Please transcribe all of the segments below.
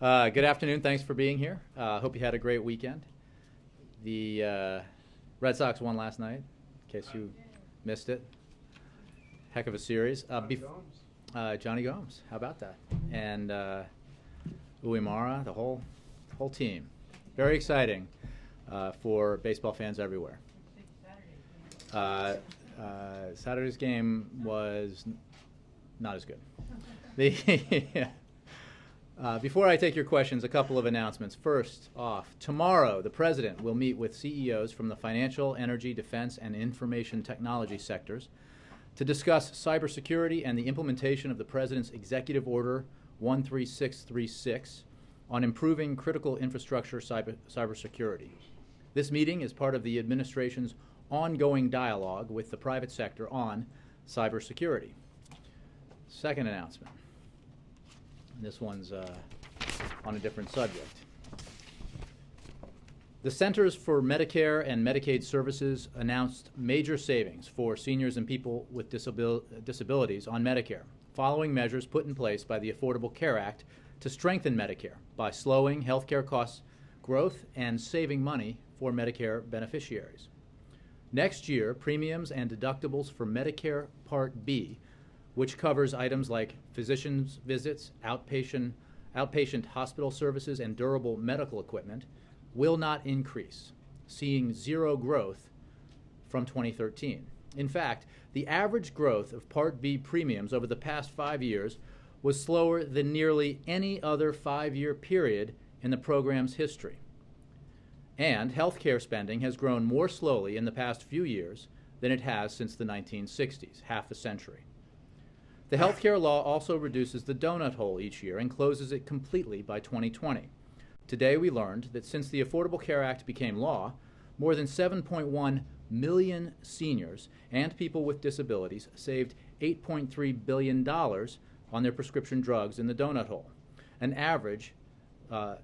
Good afternoon. Thanks for being here. Hope you had a great weekend. The Red Sox won last night, in case you missed it. Heck of a series. Johnny Gomes. How about that? And Uemara, the whole team. Very exciting for baseball fans everywhere. Saturday's game was not as good. Before I take your questions, a couple of announcements. First off, tomorrow the President will meet with CEOs from the financial, energy, defense, and information technology sectors to discuss cybersecurity and the implementation of the President's Executive Order 13636 on improving critical infrastructure cybersecurity. This meeting is part of the administration's ongoing dialogue with the private sector on cybersecurity. Second announcement. This one's on a different subject. The Centers for Medicare and Medicaid Services announced major savings for seniors and people with disabilities on Medicare, following measures put in place by the Affordable Care Act to strengthen Medicare by slowing healthcare costs growth and saving money for Medicare beneficiaries. Next year, premiums and deductibles for Medicare Part B, which covers items like physician's visits, outpatient hospital services, and durable medical equipment, will not increase, seeing zero growth from 2013. In fact, the average growth of Part B premiums over the past 5 years was slower than nearly any other 5-year period in the program's history. And healthcare spending has grown more slowly in the past few years than it has since the 1960s, half a century. The healthcare law also reduces the donut hole each year and closes it completely by 2020. Today we learned that since the Affordable Care Act became law, more than 7.1 million seniors and people with disabilities saved $8.3 billion on their prescription drugs in the donut hole, an average of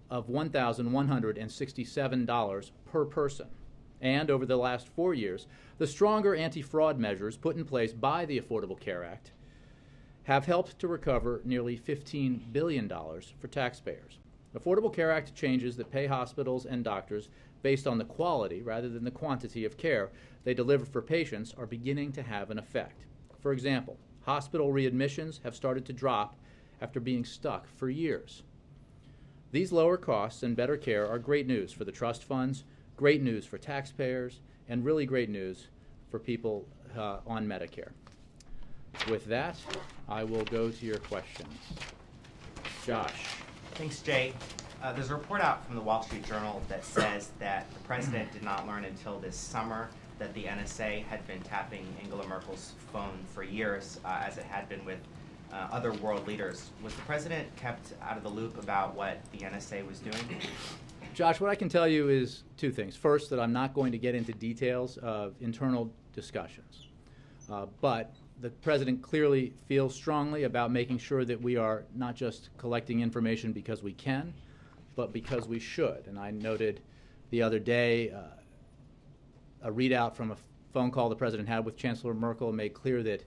$1,167 per person. And over the last 4 years, the stronger anti-fraud measures put in place by the Affordable Care Act have helped to recover nearly $15 billion for taxpayers. Affordable Care Act changes that pay hospitals and doctors based on the quality rather than the quantity of care they deliver for patients are beginning to have an effect. For example, hospital readmissions have started to drop after being stuck for years. These lower costs and better care are great news for the trust funds, great news for taxpayers, and really great news for people on Medicare. With that, I will go to your questions. Josh. Thanks, Jay. There's a report out from the Wall Street Journal that says that the president did not learn until this summer that the NSA had been tapping Angela Merkel's phone for years, as it had been with other world leaders. Was the president kept out of the loop about what the NSA was doing? Josh, what I can tell you is two things. First, that I'm not going to get into details of internal discussions, but the president clearly feels strongly about making sure that we are not just collecting information because we can, but because we should. And I noted the other day a readout from a phone call the president had with Chancellor Merkel made clear that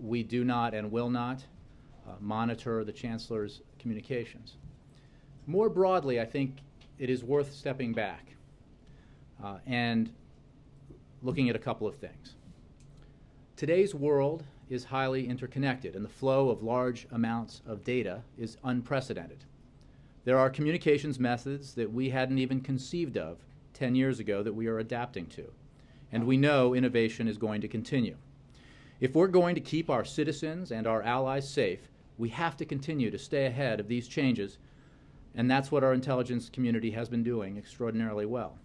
we do not and will not monitor the Chancellor's communications. More broadly, I think it is worth stepping back and looking at a couple of things. Today's world is highly interconnected, and the flow of large amounts of data is unprecedented. There are communications methods that we hadn't even conceived of 10 years ago that we are adapting to, and we know innovation is going to continue. If we're going to keep our citizens and our allies safe, we have to continue to stay ahead of these changes, and that's what our intelligence community has been doing extraordinarily well.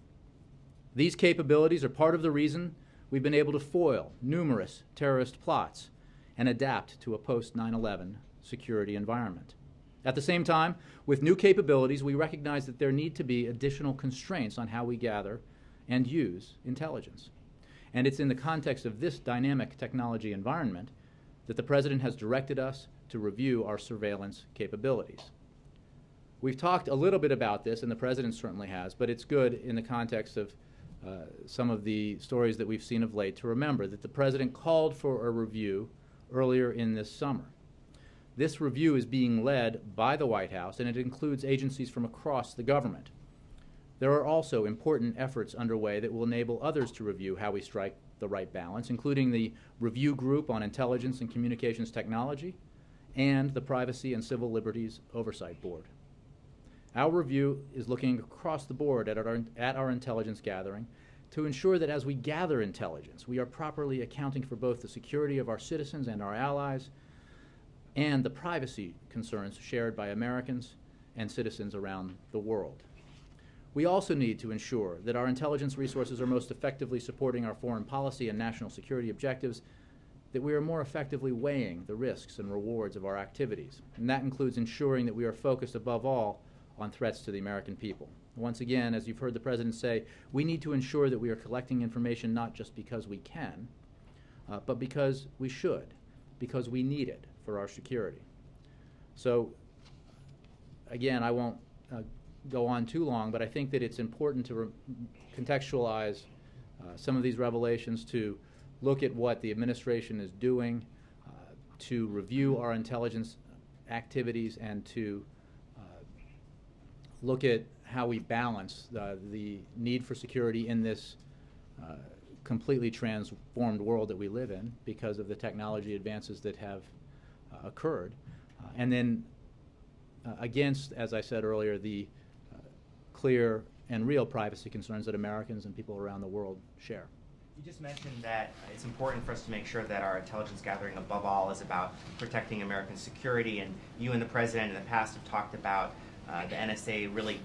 These capabilities are part of the reason we've been able to foil numerous terrorist plots and adapt to a post-9/11 security environment. At the same time, with new capabilities, we recognize that there need to be additional constraints on how we gather and use intelligence. And it's in the context of this dynamic technology environment that the President has directed us to review our surveillance capabilities. We've talked a little bit about this, and the President certainly has, but it's good in the context of some of the stories that we've seen of late to remember that the President called for a review earlier in this summer. This review is being led by the White House, and it includes agencies from across the government. There are also important efforts underway that will enable others to review how we strike the right balance, including the Review Group on Intelligence and Communications Technology and the Privacy and Civil Liberties Oversight Board. Our review is looking across the board at our intelligence gathering to ensure that as we gather intelligence, we are properly accounting for both the security of our citizens and our allies and the privacy concerns shared by Americans and citizens around the world. We also need to ensure that our intelligence resources are most effectively supporting our foreign policy and national security objectives, that we are more effectively weighing the risks and rewards of our activities. And that includes ensuring that we are focused above all on threats to the American people. Once again, as you've heard the President say, we need to ensure that we are collecting information not just because we can, but because we should, because we need it for our security. So, again, I won't go on too long, but I think that it's important to contextualize some of these revelations, to look at what the administration is doing, to review our intelligence activities, and to look at how we balance the need for security in this completely transformed world that we live in because of the technology advances that have occurred, and then against, as I said earlier, the clear and real privacy concerns that Americans and people around the world share. You just mentioned that it's important for us to make sure that our intelligence gathering above all is about protecting American security, and you and the President in the past have talked about the NSA really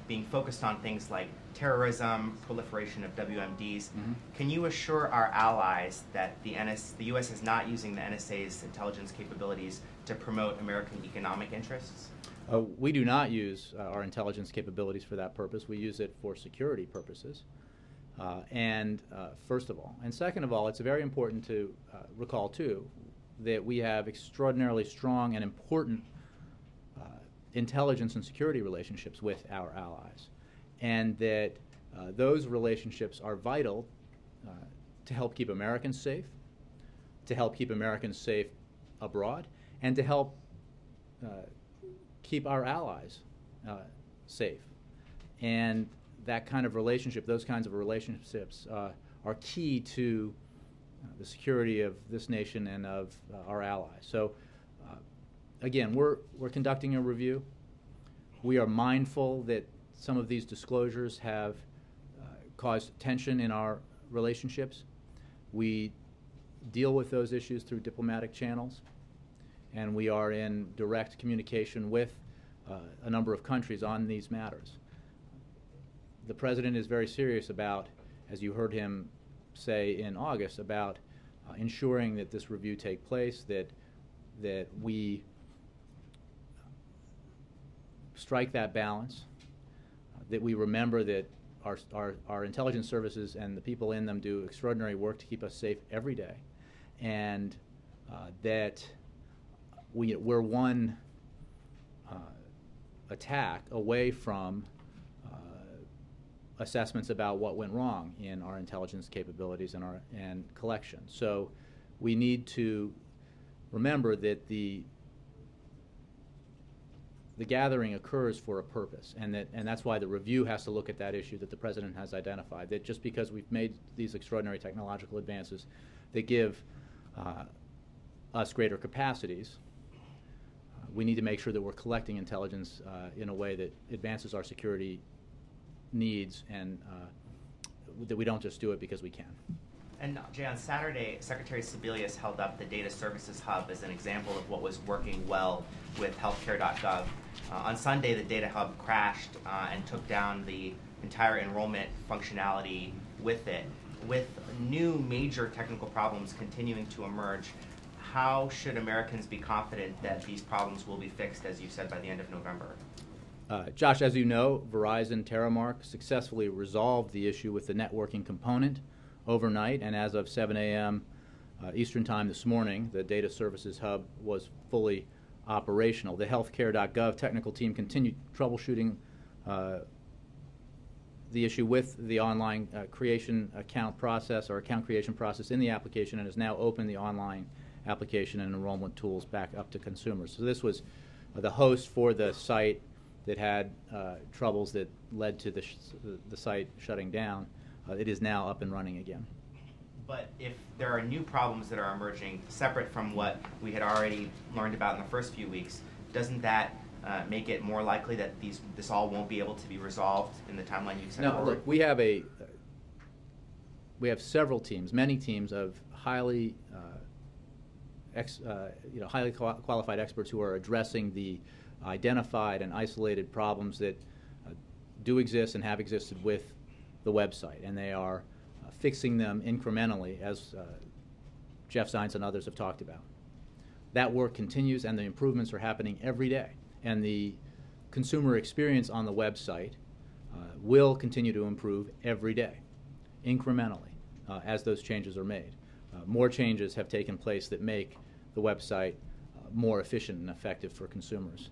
being focused on things like terrorism, proliferation of WMDs. Mm-hmm. Can you assure our allies that the U.S. is not using the NSA's intelligence capabilities to promote American economic interests? We do not use our intelligence capabilities for that purpose. We use it for security purposes. First of all. And second of all, it's very important to recall, too, that we have extraordinarily strong and important intelligence and security relationships with our allies, and that those relationships are vital to help keep Americans safe, abroad, and to help keep our allies safe. And that kind of relationship, those kinds of relationships are key to the security of this nation and of our allies. So again, we're conducting a review. We are mindful that some of these disclosures have caused tension in our relationships. We deal with those issues through diplomatic channels, and we are in direct communication with a number of countries on these matters. The President is very serious about, as you heard him say in August, about ensuring that this review take place, that we strike that balance, that we remember that our intelligence services and the people in them do extraordinary work to keep us safe every day, and that we're one attack away from assessments about what went wrong in our intelligence capabilities and collection. So we need to remember that the gathering occurs for a purpose, and that's why the review has to look at that issue that the President has identified, that just because we've made these extraordinary technological advances that give us greater capacities, we need to make sure that we're collecting intelligence in a way that advances our security needs, and that we don't just do it because we can. And Jay, on Saturday, Secretary Sebelius held up the Data Services Hub as an example of what was working well with healthcare.gov. On Sunday, the Data Hub crashed and took down the entire enrollment functionality with it. With new major technical problems continuing to emerge, how should Americans be confident that these problems will be fixed, as you said, by the end of November? Josh, as you know, Verizon Terramark successfully resolved the issue with the networking component overnight, and as of 7 a.m. Eastern Time this morning, the Data Services Hub was fully operational. The healthcare.gov technical team continued troubleshooting the issue with the online account creation process in the application, and has now opened the online application and enrollment tools back up to consumers. So this was the host for the site that had troubles that led to the site shutting down. It is now up and running again. But if there are new problems that are emerging separate from what we had already learned about in the first few weeks, doesn't that make it more likely that this all won't be able to be resolved in the timeline you've set forward? No, look, we have several teams, many teams of highly highly qualified experts who are addressing the identified and isolated problems that do exist and have existed with the website, and they are fixing them incrementally, as Jeff Zients and others have talked about. That work continues, and the improvements are happening every day. And the consumer experience on the website will continue to improve every day, incrementally, as those changes are made. More changes have taken place that make the website more efficient and effective for consumers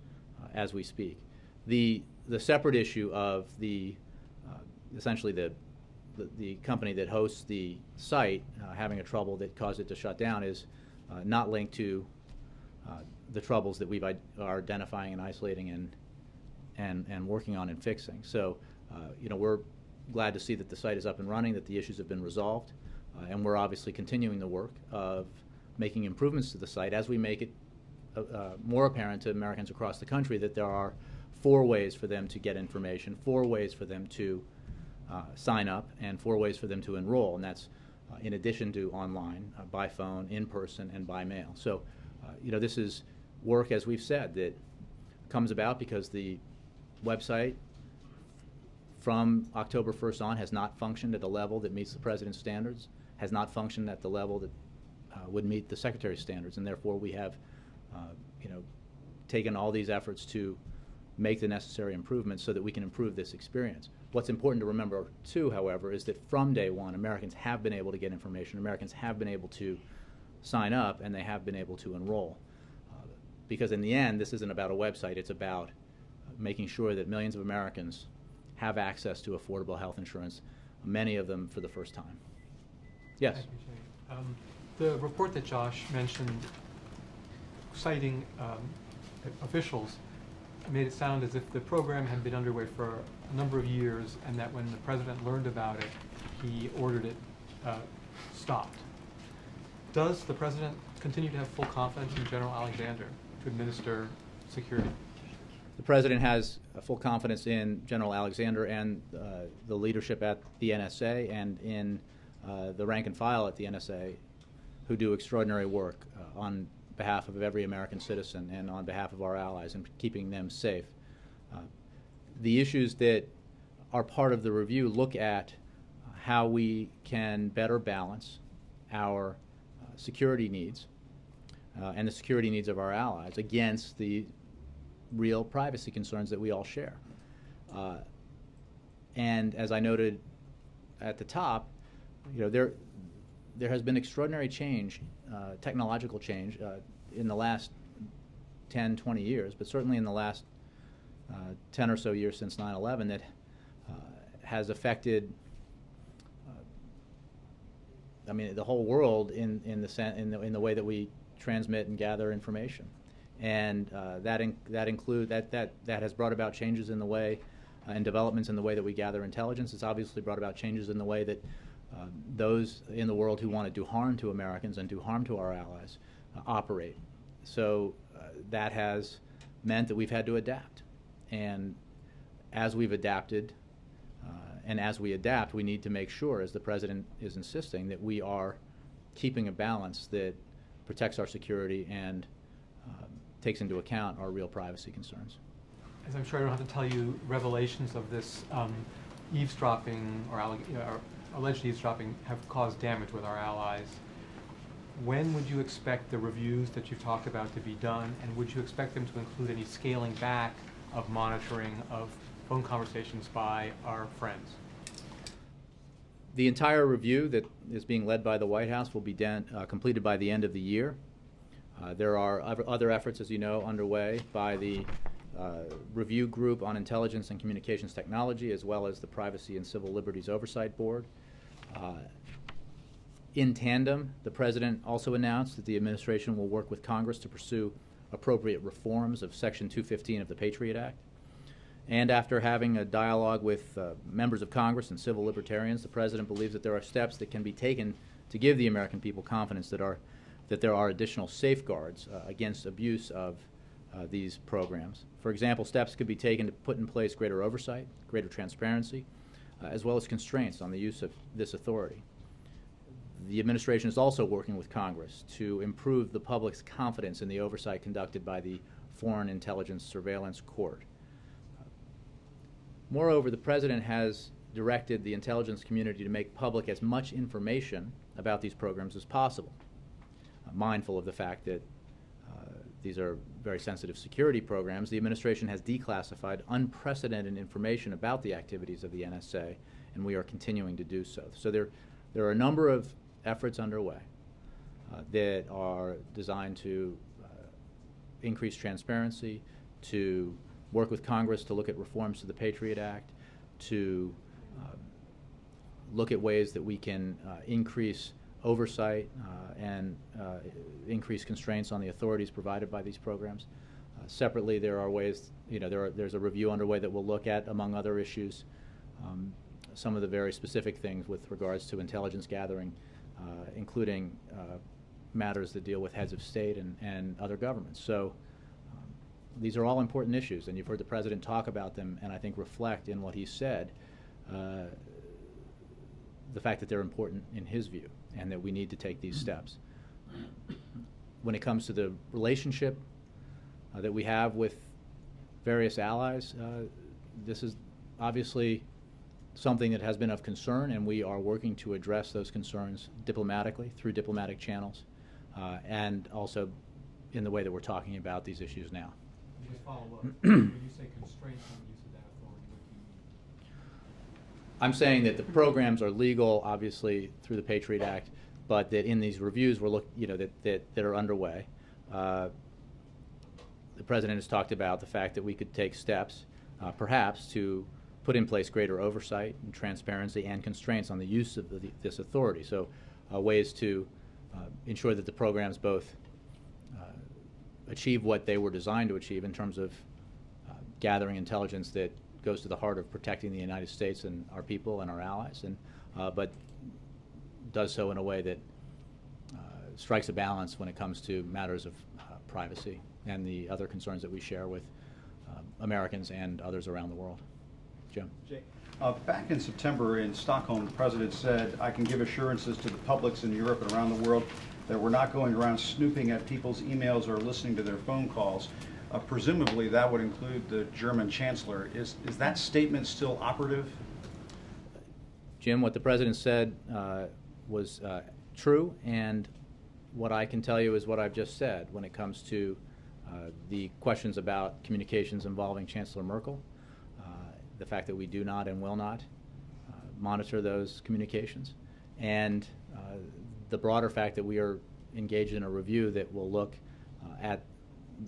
as we speak. The separate issue of essentially the company that hosts the site having a trouble that caused it to shut down is not linked to the troubles that we are identifying and isolating and working on and fixing. So, we're glad to see that the site is up and running, that the issues have been resolved, and we're obviously continuing the work of making improvements to the site as we make it more apparent to Americans across the country that there are 4 ways for them to get information, 4 ways for them to sign up, and 4 ways for them to enroll, and that's in addition to online, by phone, in person, and by mail. So, this is work, as we've said, that comes about because the website from October 1st on has not functioned at a level that meets the President's standards, has not functioned at the level that would meet the Secretary's standards, and therefore we have taken all these efforts to make the necessary improvements so that we can improve this experience. What's important to remember, too, however, is that from day one, Americans have been able to get information, Americans have been able to sign up, and they have been able to enroll. Because in the end, this isn't about a website, it's about making sure that millions of Americans have access to affordable health insurance, many of them for the first time. Yes? Thank you, Jay. The report that Josh mentioned, citing officials, made it sound as if the program had been underway for a number of years and that when the President learned about it, he ordered it stopped. Does the President continue to have full confidence in General Alexander to administer security? The President has full confidence in General Alexander and the leadership at the NSA and in the rank and file at the NSA, who do extraordinary work on behalf of every American citizen and on behalf of our allies and keeping them safe. The issues that are part of the review look at how we can better balance our security needs and the security needs of our allies against the real privacy concerns that we all share. And as I noted at the top, there has been extraordinary change, technological change, in the last 10, 20 years, but certainly in the last 10 or so years since 9/11 that has affected the whole world in the way that we transmit and gather information. And that has brought about changes in the way and developments in the way that we gather intelligence. It's obviously brought about changes in the way that those in the world who want to do harm to Americans and do harm to our allies operate. So that has meant that we've had to adapt. And as we've adapted and as we adapt, we need to make sure, as the President is insisting, that we are keeping a balance that protects our security and takes into account our real privacy concerns. As I'm sure I don't have to tell you, revelations of this eavesdropping or alleged eavesdropping have caused damage with our allies. When would you expect the reviews that you've talked about to be done, and would you expect them to include any scaling back of monitoring of phone conversations by our friends? The entire review that is being led by the White House will be completed by the end of the year. There are other efforts, as you know, underway by the Review Group on Intelligence and Communications Technology, as well as the Privacy and Civil Liberties Oversight Board. In tandem, the President also announced that the administration will work with Congress to pursue appropriate reforms of Section 215 of the Patriot Act. And after having a dialogue with members of Congress and civil libertarians, the President believes that there are steps that can be taken to give the American people confidence that there are additional safeguards against abuse of these programs. For example, steps could be taken to put in place greater oversight, greater transparency, as well as constraints on the use of this authority. The administration is also working with Congress to improve the public's confidence in the oversight conducted by the Foreign Intelligence Surveillance Court. Moreover, the President has directed the intelligence community to make public as much information about these programs as possible, mindful of the fact that these are very sensitive security programs. The administration has declassified unprecedented information about the activities of the NSA, and we are continuing to do so. So there are a number of efforts underway that are designed to increase transparency, to work with Congress to look at reforms to the Patriot Act, to look at ways that we can increase oversight and increase constraints on the authorities provided by these programs. Separately, there are ways, there's a review underway that will look at, among other issues, some of the very specific things with regards to intelligence gathering, including matters that deal with heads of state and other governments. So these are all important issues, and you've heard the President talk about them and I think reflect in what he said the fact that they're important in his view and that we need to take these steps. When it comes to the relationship that we have with various allies, this is obviously something that has been of concern, and we are working to address those concerns diplomatically through diplomatic channels and also in the way that we're talking about these issues now. Just follow up. When you say constraints on the use of that authority, what do you mean? I'm saying that the programs are legal, obviously, through the Patriot Act, but that in these reviews that are underway, the President has talked about the fact that we could take steps, perhaps, to put in place greater oversight and transparency and constraints on the use of this authority. So ways to ensure that the programs both achieve what they were designed to achieve in terms of gathering intelligence that goes to the heart of protecting the United States and our people and our allies, and but does so in a way that strikes a balance when it comes to matters of privacy and the other concerns that we share with Americans and others around the world. Jim. Jay, back in September in Stockholm, the President said, "I can give assurances to the publics in Europe and around the world that we're not going around snooping at people's emails or listening to their phone calls." Presumably that would include the German Chancellor. Is that statement still operative? Jim, what the President said was true, and what I can tell you is what I've just said when it comes to the questions about communications involving Chancellor Merkel, the fact that we do not and will not monitor those communications, and the broader fact that we are engaged in a review that will look at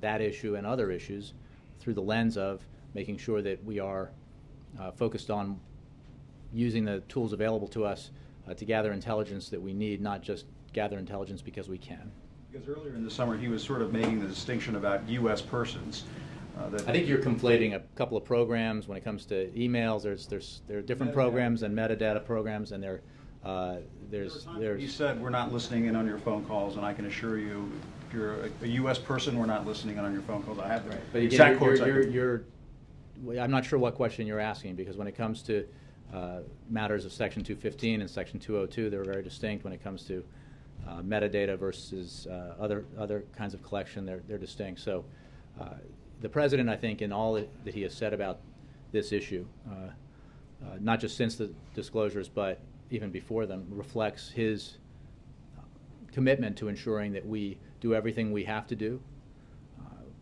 that issue and other issues through the lens of making sure that we are focused on using the tools available to us to gather intelligence that we need, not just gather intelligence because we can. Because earlier in the summer he was sort of making the distinction about U.S. persons. I think you're conflating a couple of programs when it comes to emails. There are different programs and metadata programs, and there's. You said we're not listening in on your phone calls, and I can assure you, if you're a U.S. person, we're not listening in on your phone calls. I have the But exact again, I'm not sure what question you're asking, because when it comes to matters of Section 215 and Section 202, they're very distinct. When it comes to metadata versus other kinds of collection, they're distinct. So the President, I think, in all that he has said about this issue, not just since the disclosures, but even before them, reflects his commitment to ensuring that we do everything we have to do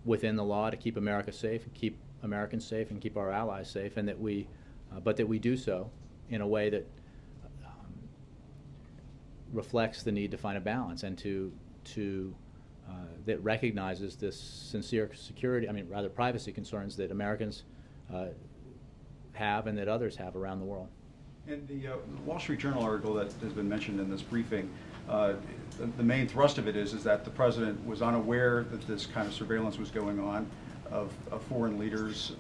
within the law to keep America safe, keep Americans safe, and keep our allies safe, and that we, but that we do so in a way that reflects the need to find a balance and that recognizes this sincere security, privacy concerns that Americans have and that others have around the world. In the Wall Street Journal article that has been mentioned in this briefing, the main thrust of it is that the president was unaware that this kind of surveillance was going on of foreign leaders.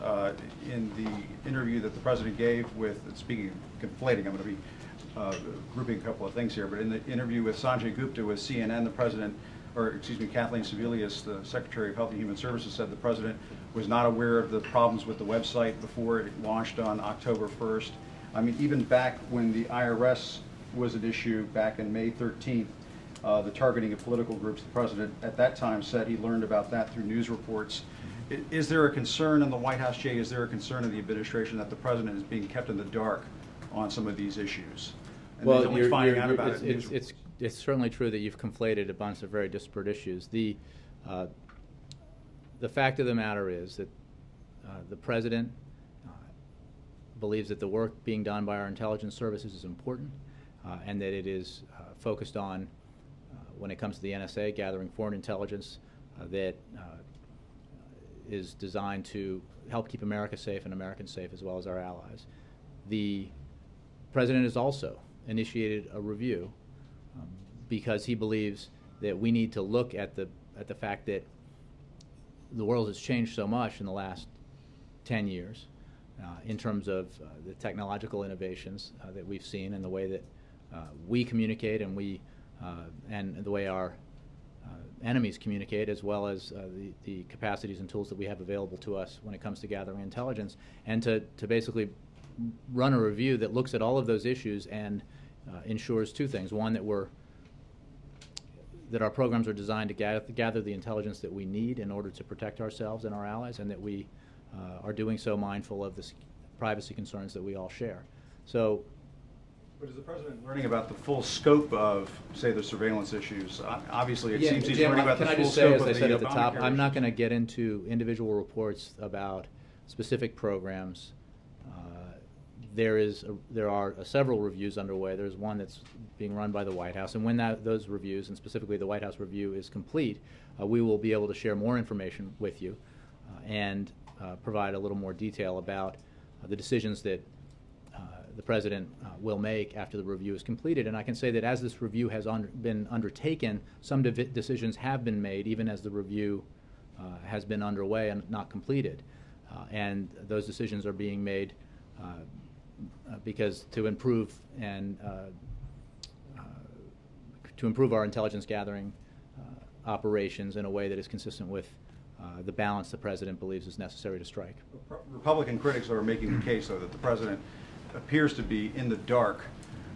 In the interview that the president gave with, speaking of conflating, I'm going to be grouping a couple of things here, but in the interview with Sanjay Gupta with CNN, the president, or excuse me, Kathleen Sebelius, the Secretary of Health and Human Services, said the president was not aware of the problems with the website before it launched on October 1st. I mean, even back when the IRS was at issue back in May 13th, the targeting of political groups, the president at that time said he learned about that through news reports. Is there a concern in the White House, Jay, is there a concern in the administration that the president is being kept in the dark on some of these issues? And Well, he's only finding out about it in news reports? it's certainly true that you've conflated a bunch of very disparate issues. The fact of the matter is that the president believes that the work being done by our intelligence services is important, and that it is focused on, when it comes to the NSA, gathering foreign intelligence that is designed to help keep America safe and Americans safe, as well as our allies. The president has also initiated a review because he believes that we need to look at the fact that the world has changed so much in the last 10 years in terms of the technological innovations that we've seen and the way that we communicate and the way our enemies communicate, as well as the capacities and tools that we have available to us when it comes to gathering intelligence, and to basically run a review that looks at all of those issues and ensures two things. One, that our programs are designed to gather the intelligence that we need in order to protect ourselves and our allies, and that we are doing so mindful of the privacy concerns that we all share. So, but is the president learning about the full scope of, say, the surveillance issues? Obviously, it seems he's Jim, learning about the can I full just say, scope as of I the said at the top, Obamacare I'm not issues. going to get into individual reports about specific programs. There are several reviews underway. There's one that's being run by the White House, and when those reviews, and specifically the White House review, is complete, we will be able to share more information with you and provide a little more detail about the decisions that the president will make after the review is completed. And I can say that as this review has been undertaken, some decisions have been made even as the review has been underway and not completed. And those decisions are being made because to improve our intelligence gathering operations in a way that is consistent with the balance the president believes is necessary to strike. Republican critics are making the case, though, that the president appears to be in the dark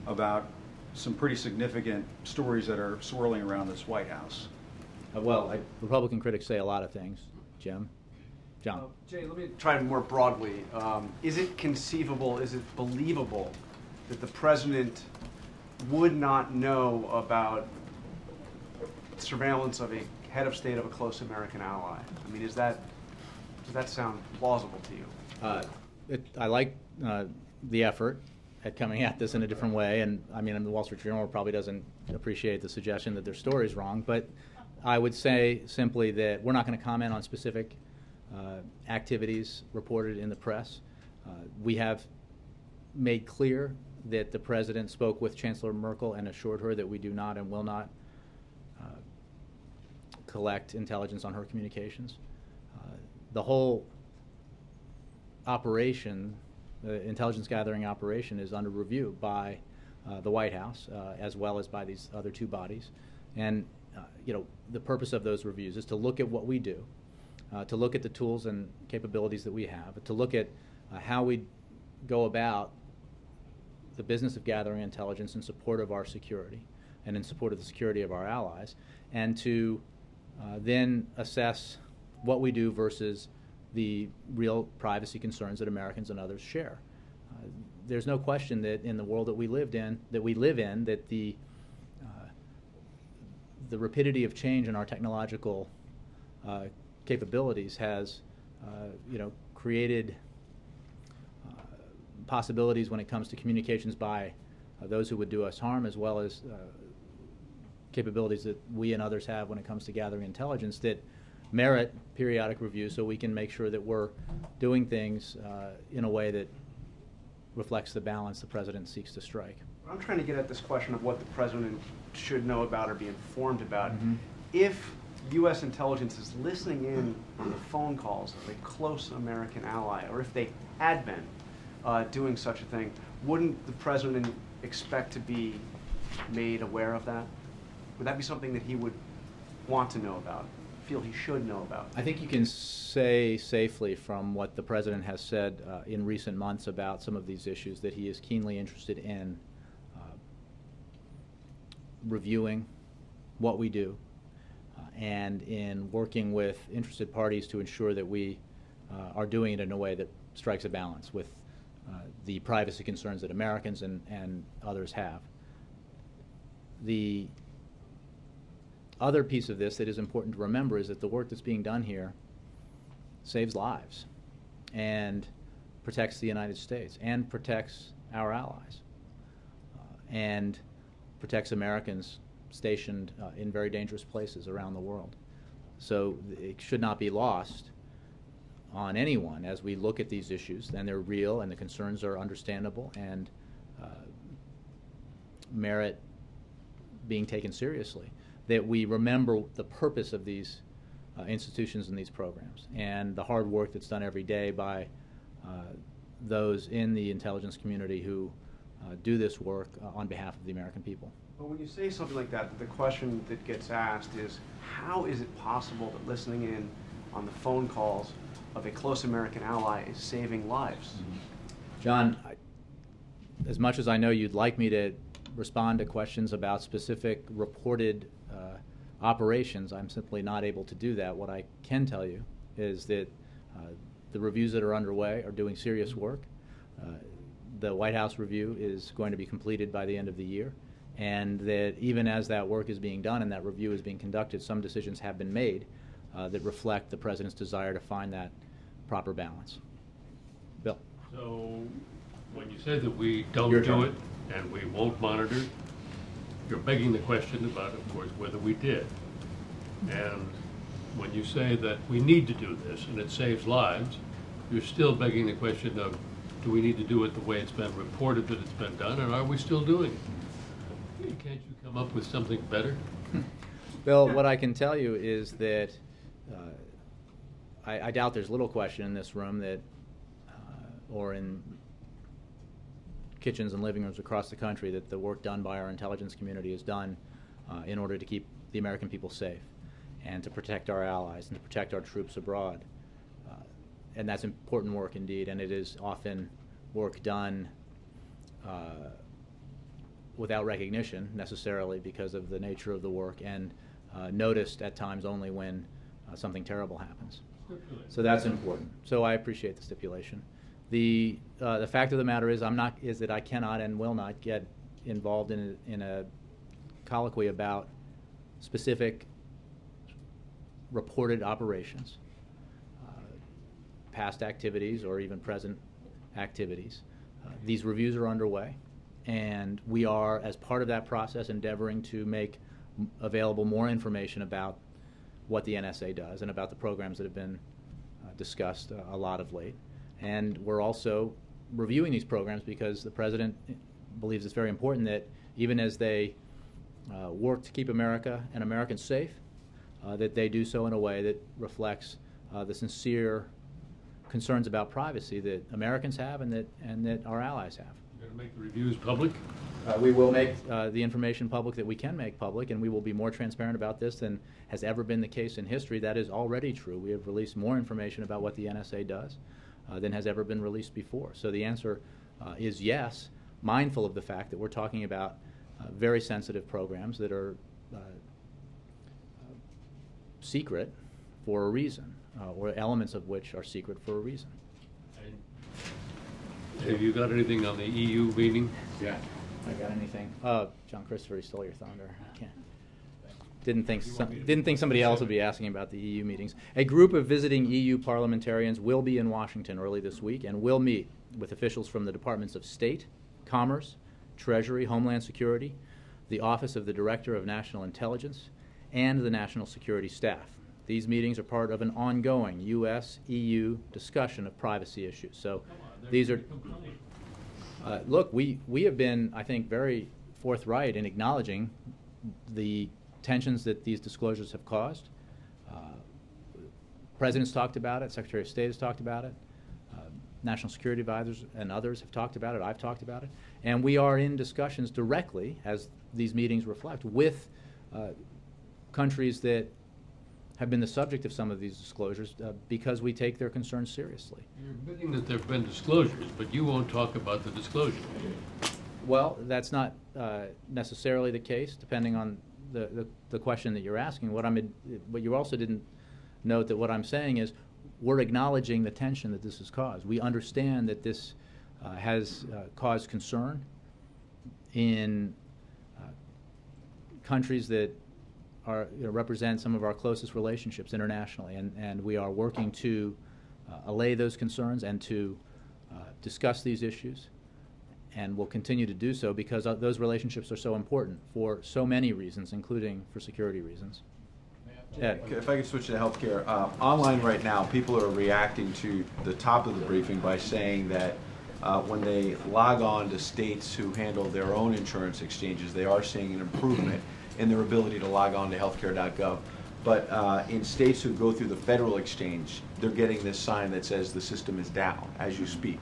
about some pretty significant stories that are swirling around this White House. Republican critics say a lot of things. Jim? John? Jay, let me try more broadly. Is it conceivable, is it believable that the president would not know about surveillance of a head of state of a close American ally? I mean, does that sound plausible to you? I like the effort at coming at this in a different way, and I mean, the Wall Street Journal probably doesn't appreciate the suggestion that their story is wrong, but I would say simply that we're not going to comment on specific activities reported in the press. We have made clear that the president spoke with Chancellor Merkel and assured her that we do not and will not collect intelligence on her communications. The whole operation, the intelligence gathering operation, is under review by the White House as well as by these other two bodies. And the purpose of those reviews is to look at what we do, to look at the tools and capabilities that we have, to look at how we go about the business of gathering intelligence in support of our security and in support of the security of our allies, and to then assess what we do versus the real privacy concerns that Americans and others share. There's no question that in the world that we live in, that the rapidity of change in our technological capabilities has, created possibilities when it comes to communications by those who would do us harm, as well as capabilities that we and others have when it comes to gathering intelligence that merit periodic review, so we can make sure that we're doing things in a way that reflects the balance the president seeks to strike. I'm trying to get at this question of what the president should know about or be informed about. Mm-hmm. If U.S. intelligence is listening in on the phone calls of a close American ally, or if they had been doing such a thing, wouldn't the president expect to be made aware of that? Would that be something that he would want to know about, feel he should know about? I think you can say safely from what the president has said in recent months about some of these issues that he is keenly interested in reviewing what we do and in working with interested parties to ensure that we are doing it in a way that strikes a balance with the privacy concerns that Americans and others have. The other piece of this that is important to remember is that the work that's being done here saves lives and protects the United States and protects our allies and protects Americans stationed in very dangerous places around the world. So it should not be lost on anyone as we look at these issues, and they're real and the concerns are understandable and merit being taken seriously, that we remember the purpose of these institutions and these programs and the hard work that's done every day by those in the intelligence community who do this work on behalf of the American people. But when you say something like that, the question that gets asked is, how is it possible that listening in on the phone calls of a close American ally is saving lives? John, as much as I know you'd like me to respond to questions about specific reported operations, I'm simply not able to do that. What I can tell you is that the reviews that are underway are doing serious work. The White House review is going to be completed by the end of the year, and that even as that work is being done and that review is being conducted, some decisions have been made that reflect the president's desire to find that proper balance. Bill. So when you say that we don't Your do turn. it and we won't monitor, you're begging the question about, of course, whether we did. And when you say that we need to do this and it saves lives, you're still begging the question of, do we need to do it the way it's been reported that it's been done, and are we still doing it? Can't you come up with something better? Bill, what I can tell you is that I doubt there's little question in this room that, or in kitchens and living rooms across the country, that the work done by our intelligence community is done in order to keep the American people safe and to protect our allies and to protect our troops abroad. And that's important work indeed, and it is often work done without recognition necessarily because of the nature of the work, and noticed at times only when something terrible happens. So that's important. So I appreciate the stipulation. The fact of the matter is that I cannot and will not get involved in a colloquy about specific reported operations, past activities or even present activities. These reviews are underway, and we are, as part of that process, endeavoring to make available more information about what the NSA does and about the programs that have been discussed a lot of late. And we're also reviewing these programs because the president believes it's very important that even as they work to keep America and Americans safe, that they do so in a way that reflects the sincere concerns about privacy that Americans have and that our allies have. You're going to make the reviews public? We will make the information public that we can make public, and we will be more transparent about this than has ever been the case in history. That is already true. We have released more information about what the NSA does than has ever been released before. So the answer is yes, mindful of the fact that we're talking about very sensitive programs that are secret for a reason, or elements of which are secret for a reason. Have you got anything on the EU meeting? Yeah. I got anything? John Christopher, he stole your thunder. I can't. Didn't think somebody else would be asking about the EU meetings. A group of visiting EU parliamentarians will be in Washington early this week and will meet with officials from the Departments of State, Commerce, Treasury, Homeland Security, the Office of the Director of National Intelligence, and the National Security Staff. These meetings are part of an ongoing U.S.-EU discussion of privacy issues. So these are... Look, we have been, I think, very forthright in acknowledging the tensions that these disclosures have caused. President's talked about it, Secretary of State has talked about it, national security advisors and others have talked about it, I've talked about it, and we are in discussions directly, as these meetings reflect, with countries that have been the subject of some of these disclosures because we take their concerns seriously. You're admitting that there have been disclosures, but you won't talk about the disclosure. Well, that's not necessarily the case, depending on the question that you're asking. But you also didn't note that what I'm saying is we're acknowledging the tension that this has caused. We understand that this has caused concern in countries that represent some of our closest relationships internationally, and we are working to allay those concerns and to discuss these issues, and will continue to do so because those relationships are so important for so many reasons, including for security reasons. Ed. If I could switch to healthcare, online right now, people are reacting to the top of the briefing by saying that when they log on to states who handle their own insurance exchanges, they are seeing an improvement in their ability to log on to healthcare.gov. But in states who go through the federal exchange, they're getting this sign that says the system is down as you speak.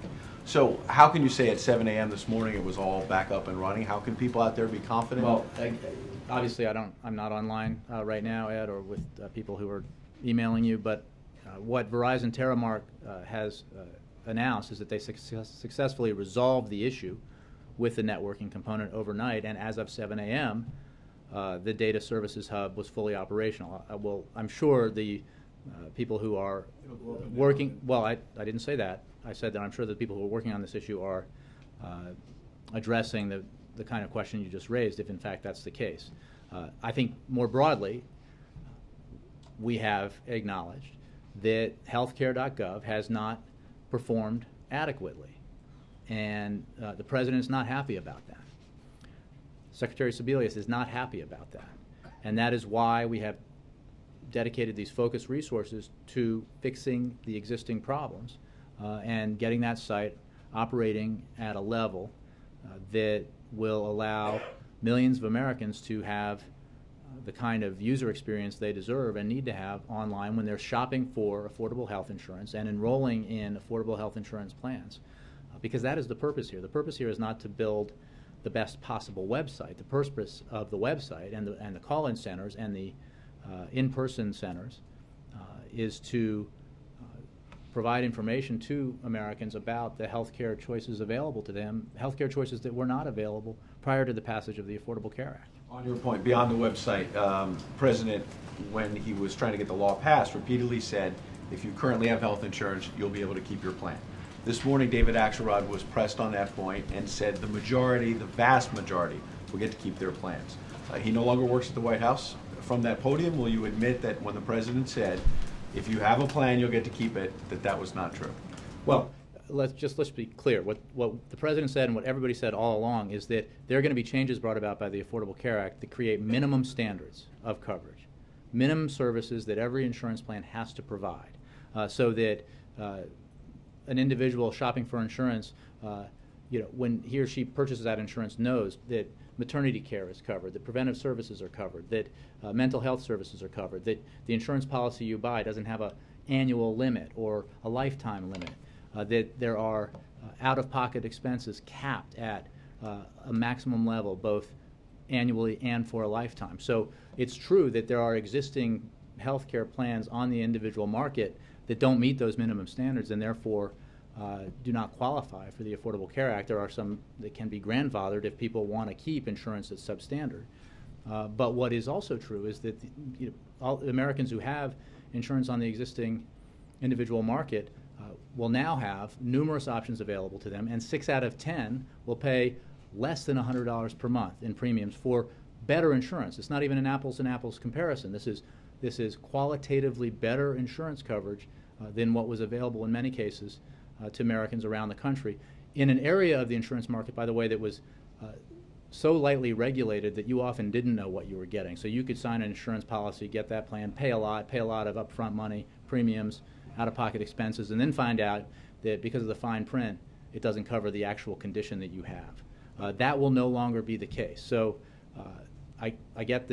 So how can you say at 7 a.m. this morning it was all back up and running? How can people out there be confident? Well, obviously I'm not online right now, Ed, or with people who are emailing you, but what Verizon Terramark has announced is that they successfully resolved the issue with the networking component overnight, and as of 7 a.m., the Data Services Hub was fully operational. I'm sure the people who are working, well, I didn't say that. I said that I'm sure the people who are working on this issue are addressing the kind of question you just raised, if in fact that's the case. I think more broadly, we have acknowledged that healthcare.gov has not performed adequately, and the President is not happy about that. Secretary Sebelius is not happy about that, and that is why we have dedicated these focused resources to fixing the existing problems and getting that site operating at a level that will allow millions of Americans to have the kind of user experience they deserve and need to have online when they're shopping for affordable health insurance and enrolling in affordable health insurance plans. Because that is the purpose here. The purpose here is not to build the best possible website. The purpose of the website and the call-in centers and the in-person centers is to provide information to Americans about the health care choices available to them, health care choices that were not available prior to the passage of the Affordable Care Act. On your point, beyond the website, President, when he was trying to get the law passed, repeatedly said, if you currently have health insurance, you'll be able to keep your plan. This morning, David Axelrod was pressed on that point and said the majority, the vast majority, will get to keep their plans. He no longer works at the White House. From that podium, will you admit that when the President said, if you have a plan, you'll get to keep it, that was not true? Well, let's be clear. What the President said and what everybody said all along is that there are going to be changes brought about by the Affordable Care Act that create minimum standards of coverage, minimum services that every insurance plan has to provide, so that an individual shopping for insurance, when he or she purchases that insurance, knows that maternity care is covered, that preventive services are covered, that mental health services are covered, that the insurance policy you buy doesn't have an annual limit or a lifetime limit, that there are out-of-pocket expenses capped at a maximum level, both annually and for a lifetime. So it's true that there are existing health care plans on the individual market that don't meet those minimum standards and therefore do not qualify for the Affordable Care Act. There are some that can be grandfathered if people want to keep insurance that's substandard. But what is also true is that all Americans who have insurance on the existing individual market will now have numerous options available to them, and 6 out of 10 will pay less than $100 per month in premiums for better insurance. It's not even an apples and apples comparison. This is qualitatively better insurance coverage than what was available in many cases to Americans around the country in an area of the insurance market, by the way, that was so lightly regulated that you often didn't know what you were getting. So you could sign an insurance policy, get that plan, pay a lot of upfront money, premiums, out-of-pocket expenses, and then find out that because of the fine print, it doesn't cover the actual condition that you have. That will no longer be the case. So I get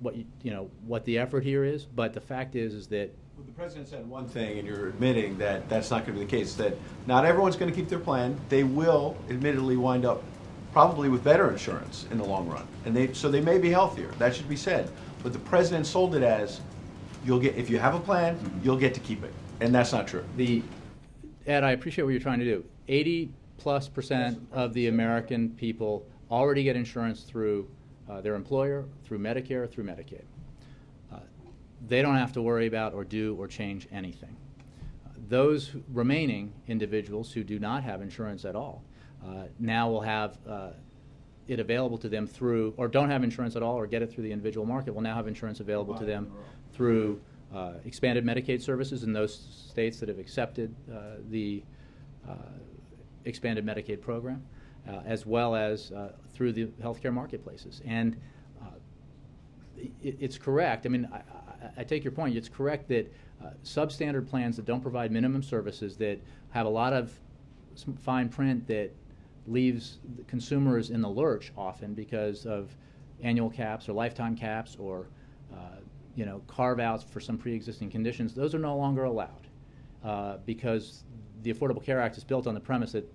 what the effort here is, but the fact is that Well, the president said one thing, and you're admitting that that's not going to be the case, that not everyone's going to keep their plan. They will admittedly wind up probably with better insurance in the long run, and so they may be healthier. That should be said. But the president sold it as, if you have a plan, you'll get to keep it, and that's not true. Ed, I appreciate what you're trying to do. 80+% of the American people already get insurance through their employer, through Medicare, through Medicaid. They don't have to worry about or do or change anything. Those remaining individuals who do not have insurance at all now will have it available to them through, or don't have insurance at all or get it through the individual market, will now have insurance available to them through expanded Medicaid services in those states that have accepted the expanded Medicaid program, as well as through the healthcare marketplaces. And it's correct. I mean, I take your point. It's correct that substandard plans that don't provide minimum services, that have a lot of fine print that leaves the consumers in the lurch often because of annual caps or lifetime caps or carve-outs for some pre-existing conditions, those are no longer allowed because the Affordable Care Act is built on the premise that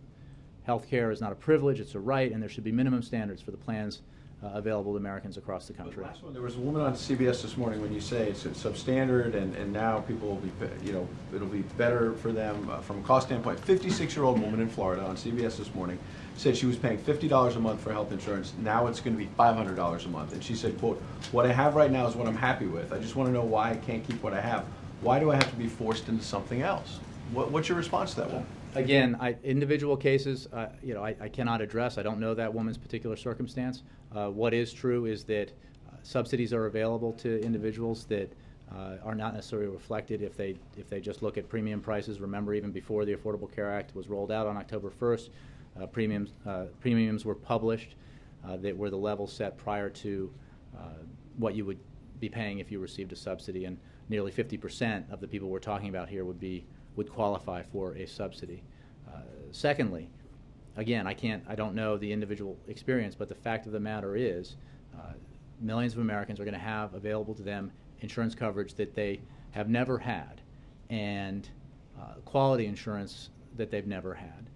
health care is not a privilege, it's a right, and there should be minimum standards for the plans available to Americans across the country. The last one, there was a woman on CBS this morning when you say it's substandard and now people will be, it'll be better for them from a cost standpoint. 56-year-old woman in Florida on CBS this morning said she was paying $50 a month for health insurance. Now it's going to be $500 a month. And she said, quote, "What I have right now is what I'm happy with. I just want to know why I can't keep what I have. Why do I have to be forced into something else?" What's your response to that woman? Again, individual cases, I cannot address. I don't know that woman's particular circumstance. What is true is that subsidies are available to individuals that are not necessarily reflected if they just look at premium prices. Remember, even before the Affordable Care Act was rolled out on October 1st, premiums were published that were the level set prior to what you would be paying if you received a subsidy, and nearly 50% of the people we're talking about here would qualify for a subsidy. Secondly, again, I don't know the individual experience, but the fact of the matter is millions of Americans are going to have available to them insurance coverage that they have never had, and quality insurance that they've never had.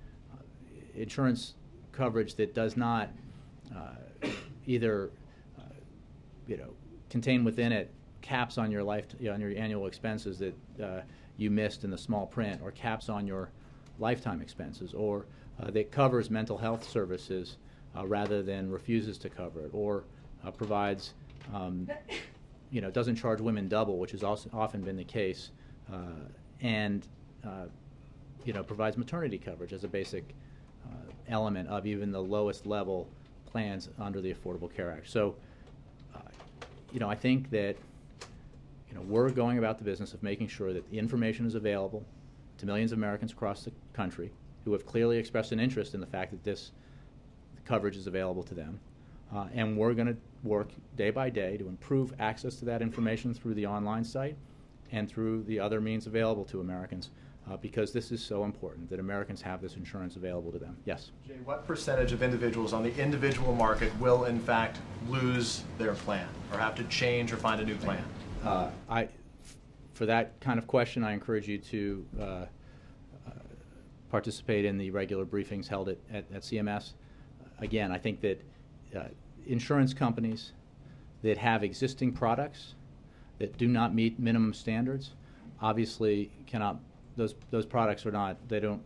Insurance coverage that does not either contain within it caps on your on your annual expenses that you missed in the small print, or caps on your lifetime expenses, or that covers mental health services rather than refuses to cover it, or provides, doesn't charge women double, which has also often been the case, and provides maternity coverage as a basic element of even the lowest level plans under the Affordable Care Act. So, I think that we're going about the business of making sure that the information is available to millions of Americans across the country who have clearly expressed an interest in the fact that this coverage is available to them. And we're going to work day by day to improve access to that information through the online site and through the other means available to Americans, because this is so important that Americans have this insurance available to them. Yes? Jay, what percentage of individuals on the individual market will in fact lose their plan or have to change or find a new plan? For that kind of question, I encourage you to participate in the regular briefings held at CMS. Again, I think that insurance companies that have existing products that do not meet minimum standards obviously cannot, those products are not, they don't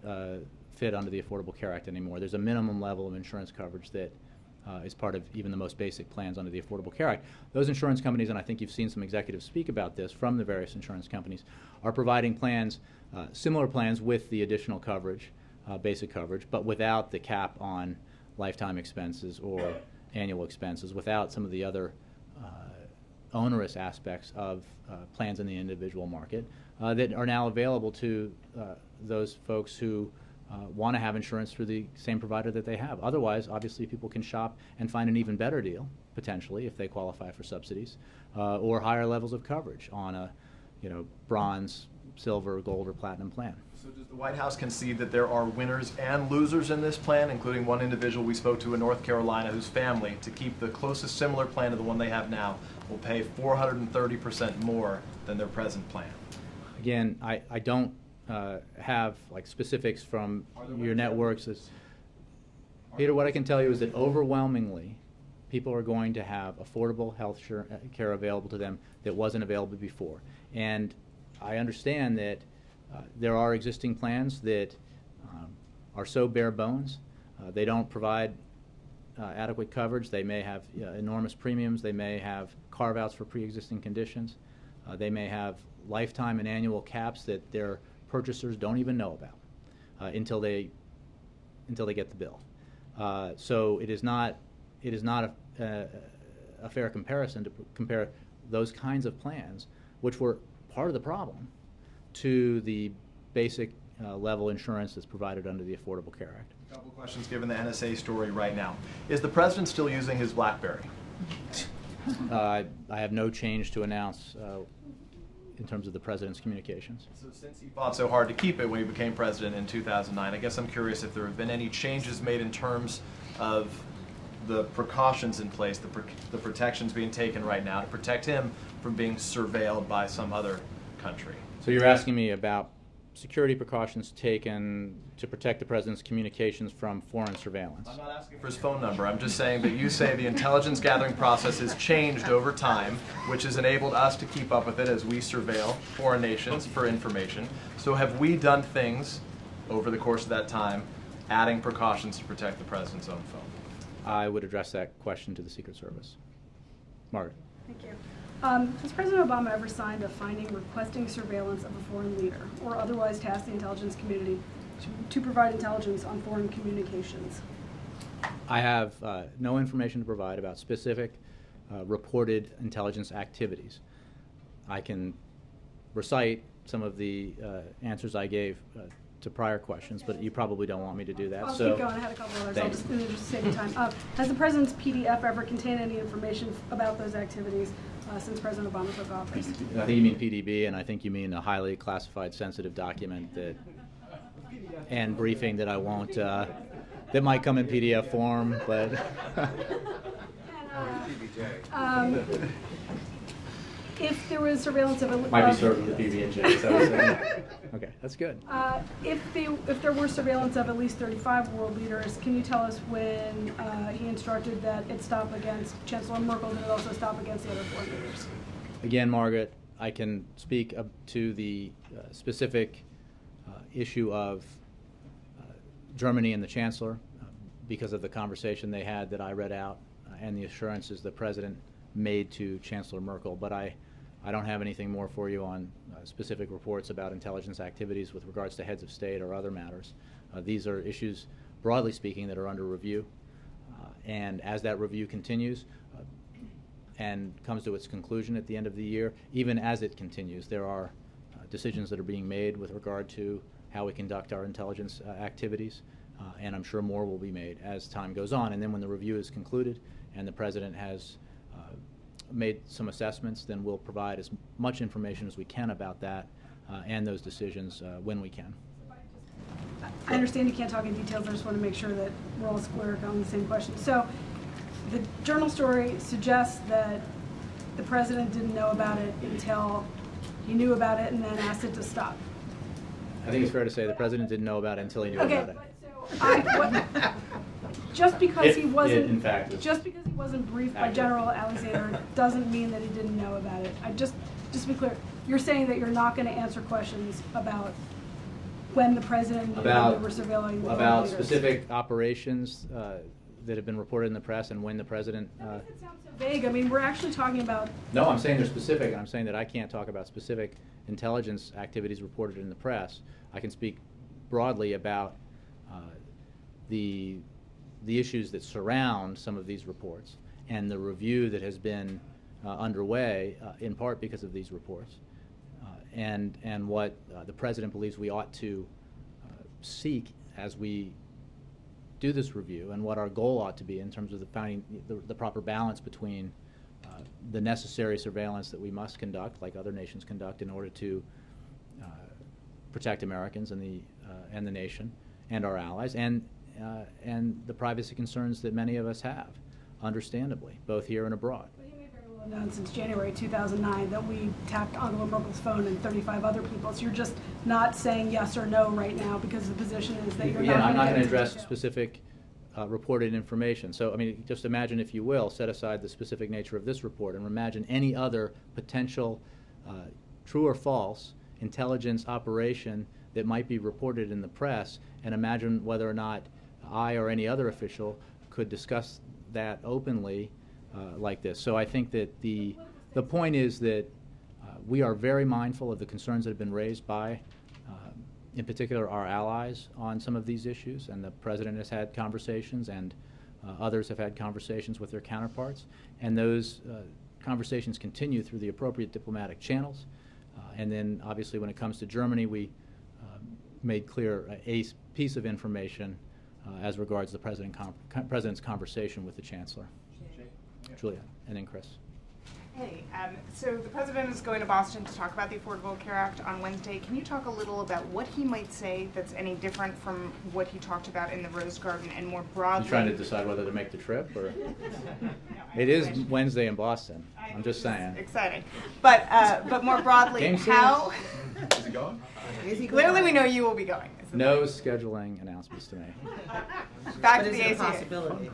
fit under the Affordable Care Act anymore. There's a minimum level of insurance coverage that is part of even the most basic plans under the Affordable Care Act. Those insurance companies, and I think you've seen some executives speak about this from the various insurance companies, are providing plans, similar plans with the additional coverage, basic coverage, but without the cap on lifetime expenses or annual expenses, without some of the other onerous aspects of plans in the individual market that are now available to those folks who want to have insurance through the same provider that they have. Otherwise, obviously, people can shop and find an even better deal, potentially, if they qualify for subsidies, or higher levels of coverage on a bronze, silver, gold, or platinum plan. So does the White House concede that there are winners and losers in this plan, including one individual we spoke to in North Carolina whose family, to keep the closest similar plan to the one they have now, will pay 430% more than their present plan? Again, I don't have like specifics from your networks. Peter, what I can tell you is that overwhelmingly, people are going to have affordable health care available to them that wasn't available before. And I understand that there are existing plans that are so bare bones. They don't provide adequate coverage. They may have enormous premiums. They may have carve-outs for pre-existing conditions. They may have lifetime and annual caps that their purchasers don't even know about until they get the bill. So it is not a fair comparison to compare those kinds of plans, which were part of the problem, to the basic level insurance that's provided under the Affordable Care Act. A couple questions given the NSA story right now. Is the president still using his BlackBerry? I have no change to announce in terms of the president's communications. So since he fought so hard to keep it when he became president in 2009, I guess I'm curious if there have been any changes made in terms of the precautions in place, the protections being taken right now to protect him from being surveilled by some other country. So you're asking me about security precautions taken to protect the president's communications from foreign surveillance. I'm not asking for his phone number. I'm just saying that you say the intelligence gathering process has changed over time, which has enabled us to keep up with it as we surveil foreign nations for information. So have we done things over the course of that time, adding precautions to protect the president's own phone? I would address that question to the Secret Service. Margaret. Thank you. Has President Obama ever signed a finding requesting surveillance of a foreign leader, or otherwise tasked the intelligence community to provide intelligence on foreign communications? I have no information to provide about specific reported intelligence activities. I can recite some of the answers I gave to prior questions, but you probably don't want me to do that. I'll so keep going. I had a couple others. Thanks. I'll just save you time. Has the president's PDF ever contained any information about those activities since President Obama took office? I think you mean PDB, and I think you mean a highly classified, sensitive document that and briefing that I won't. That might come in PDF form, but. If there was surveillance of a Might be served with PB&J. Is that what you're saying? Okay, that's good. if there were surveillance of at least 35 world leaders, can you tell us when he instructed that it stop against Chancellor Merkel, did it also stop against the other foreign leaders? Again, Margaret, I can speak up to the specific issue of Germany and the Chancellor because of the conversation they had that I read out and the assurances the President made to Chancellor Merkel. But I don't have anything more for you on specific reports about intelligence activities with regards to heads of state or other matters. These are issues, broadly speaking, that are under review. And as that review continues and comes to its conclusion at the end of the year, even as it continues, there are decisions that are being made with regard to how we conduct our intelligence activities. And I'm sure more will be made as time goes on. And then when the review is concluded and the President has made some assessments, then we'll provide as much information as we can about that and those decisions when we can. I understand you can't talk in details. I just want to make sure that we're all square on the same question. So the journal story suggests that the President didn't know about it until he knew about it and then asked it to stop. I think it's fair to say the President didn't know about it until he knew about it. Just because he wasn't, in fact, just because he wasn't briefed by General Alexander doesn't mean that he didn't know about it. Just to be clear, you're saying that you're not going to answer questions about when the President knew that they were surveilling the about leaders. specific operations that have been reported in the press and when the President. That sounds so vague. I mean, we're actually talking about. No, I'm saying they're specific, and I'm saying that I can't talk about specific intelligence activities reported in the press. I can speak broadly about the issues that surround some of these reports and the review that has been underway in part because of these reports and what the President believes we ought to seek as we do this review and what our goal ought to be in terms of finding the proper balance between the necessary surveillance that we must conduct, like other nations conduct, in order to protect Americans and the nation and our allies, and the privacy concerns that many of us have, understandably, both here and abroad. But you may very well have known since January 2009 that we tapped Angela Merkel's phone and 35 other people's. You're just not saying yes or no right now because the position is that you're Again, I'm not going to into address detail. specific reported information. So, I mean, just imagine, if you will, set aside the specific nature of this report and imagine any other potential true or false intelligence operation that might be reported in the press, and imagine whether or not I or any other official could discuss that openly like this. So I think that the point is that we are very mindful of the concerns that have been raised by, in particular, our allies on some of these issues, and the President has had conversations, and others have had conversations with their counterparts, and those conversations continue through the appropriate diplomatic channels. And then, obviously, when it comes to Germany, we made clear a piece of information as regards the President's conversation with the Chancellor. Julia, and then Chris. Hey, so the President is going to Boston to talk about the Affordable Care Act on Wednesday. Can you talk a little about what he might say that's any different from what he talked about in the Rose Garden, and more broadly? You trying to decide whether to make the trip, or? It is Wednesday in Boston. I'm just saying. Exciting, but more broadly, Game how? Is it going? Clearly, we know you will be going. is the No point. scheduling announcements to make. Back But to is the it a ACA. possibility?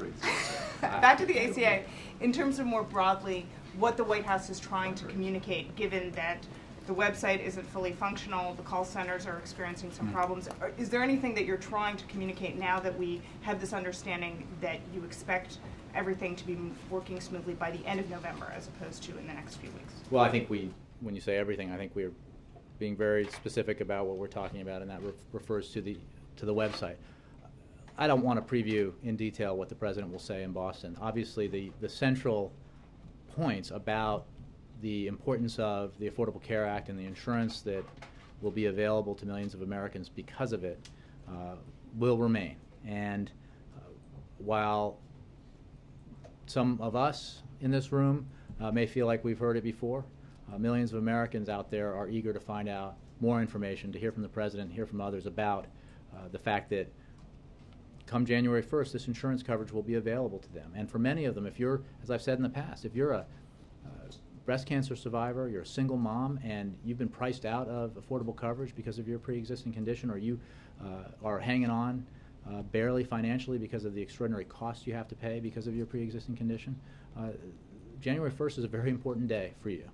Back to the ACA. In terms of more broadly, what the White House is trying to communicate, given that the website isn't fully functional, the call centers are experiencing some problems. Is there anything that you're trying to communicate now that we have this understanding that you expect everything to be working smoothly by the end of November as opposed to in the next few weeks? Well, I think when you say everything, I think we're being very specific about what we're talking about, and that refers to the website. I don't want to preview in detail what the President will say in Boston. Obviously, the central points about the importance of the Affordable Care Act and the insurance that will be available to millions of Americans because of it will remain. And while some of us in this room may feel like we've heard it before, millions of Americans out there are eager to find out more information, to hear from the President, hear from others about the fact that come January 1st, this insurance coverage will be available to them. And for many of them, if you're, as I've said in the past, if you're a breast cancer survivor, you're a single mom, and you've been priced out of affordable coverage because of your pre-existing condition, or you are hanging on barely financially because of the extraordinary costs you have to pay because of your pre-existing condition, January 1st is a very important day for you.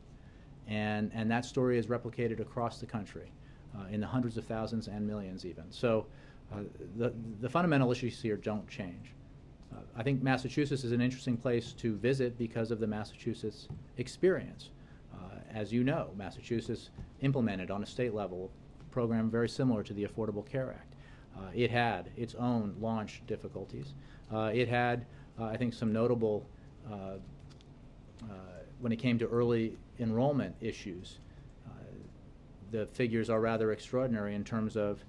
And that story is replicated across the country in the hundreds of thousands and millions even. So the fundamental issues here don't change. I think Massachusetts is an interesting place to visit because of the Massachusetts experience. As you know, Massachusetts implemented on a state level a program very similar to the Affordable Care Act. It had its own launch difficulties. It had, I think, some notable, when it came to early enrollment issues. The figures are rather extraordinary in terms of